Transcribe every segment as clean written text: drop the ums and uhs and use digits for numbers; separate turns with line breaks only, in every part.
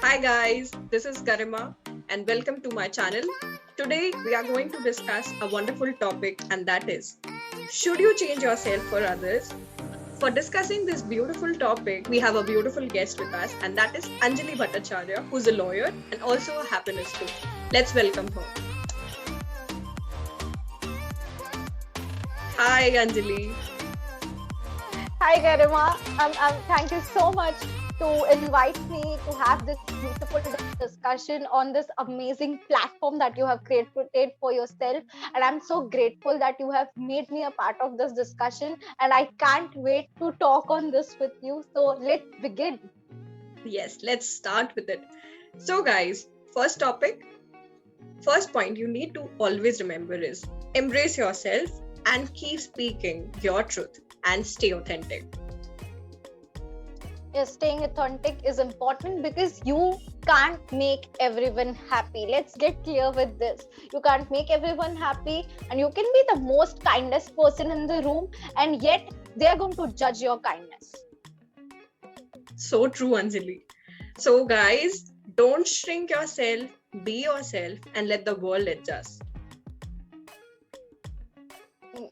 Hi guys, this is Garima and welcome to my channel. Today we are going to discuss a wonderful topic, and that is, should you change yourself for others? For discussing this beautiful topic, we have a beautiful guest with us, and that is Anjali Bhattacharya, who's a lawyer and also a happiness coach. Let's welcome her. Hi Anjali.
Hi Garima, thank you so much to invite me to have this beautiful discussion on this amazing platform that you have created for yourself. And I'm so grateful that you have made me a part of this discussion. And I can't wait to talk on this with you. So let's begin.
Yes, let's start with it. So, guys, first topic, first point you need to always remember is embrace yourself and keep speaking your truth and stay authentic.
Yes, staying authentic is important because you can't make everyone happy. Let's get clear with this. You can't make everyone happy, and you can be the most kindest person in the room, and yet they are going to judge your kindness.
So true, Anjali. So, guys, don't shrink yourself, be yourself, and let the world adjust.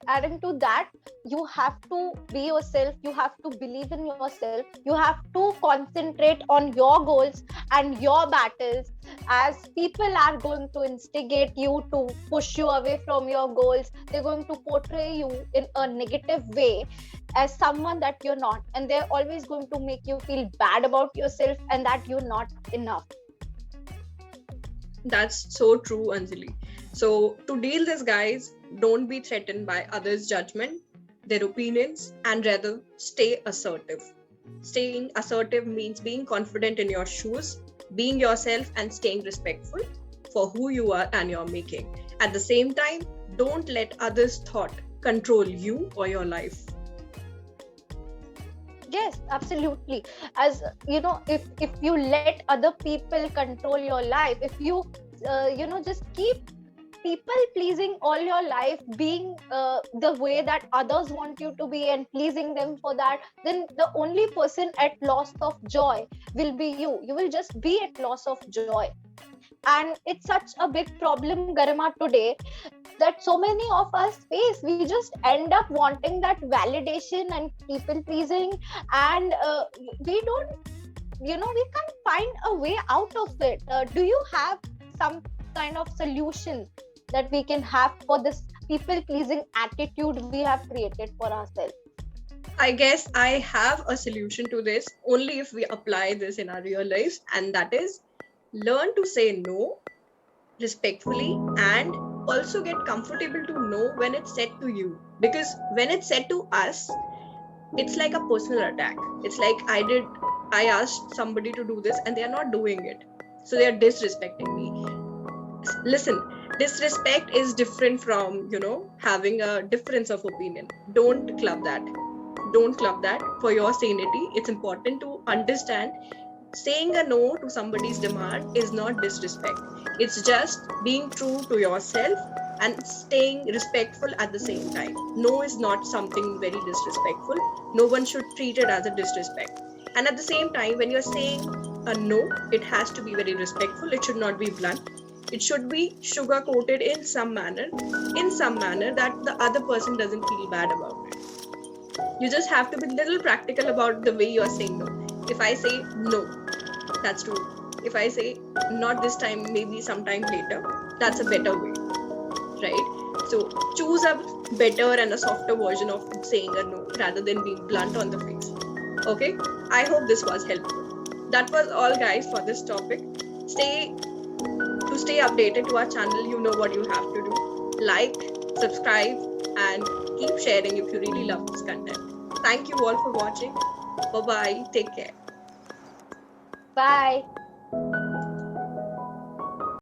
Adding to that, you have to be yourself, you have to believe in yourself, you have to concentrate on your goals and your battles, as people are going to instigate you to push you away from your goals. They're going to portray you in a negative way as someone that you're not, and they're always going to make you feel bad about yourself and that you're not enough.
That's so true, Anjali. So, to deal this, guys, don't be threatened by others' judgment, their opinions, and rather stay assertive. Staying assertive means being confident in your shoes, being yourself, and staying respectful for who you are and your making. At the same time, don't let others' thought control you or your life.
Yes, absolutely. As you know, if you let other people control your life, if you just keep people pleasing all your life, being the way that others want you to be and pleasing them for that, then the only person at loss of joy will be you. You will just be at loss of joy. And it's such a big problem, Garima, today, that so many of us face. We just end up wanting that validation and people pleasing, and we don't, we can't find a way out of it. Do you have some kind of solution that we can have for this people pleasing attitude we have created for ourselves?
I guess I have a solution to this only if we apply this in our real lives, and that is learn to say no respectfully and also get comfortable to know when it's said to you. Because when it's said to us, it's like a personal attack. It's like I asked somebody to do this and they are not doing it. So they are disrespecting me. Listen, disrespect is different from, having a difference of opinion. Don't club that. Don't club that. For your sanity, it's important to understand saying a no to somebody's demand is not disrespect. It's just being true to yourself and staying respectful at the same time. No is not something very disrespectful. No one should treat it as a disrespect. And at the same time, when you're saying a no, it has to be very respectful. It should not be blunt. It should be sugar coated in some manner that the other person doesn't feel bad about it. You just have to be a little practical about the way you're saying no. If I say no, that's true. If I say not this time, maybe sometime later, that's a better way, right? So choose a better and a softer version of saying a no rather than being blunt on the face. Okay, I hope this was helpful. That was all, guys, for this topic. Stay updated to our channel. You know what you have to do: like, subscribe, and keep sharing if you really love this content. Thank you all for watching. Bye bye. Take care.
Bye.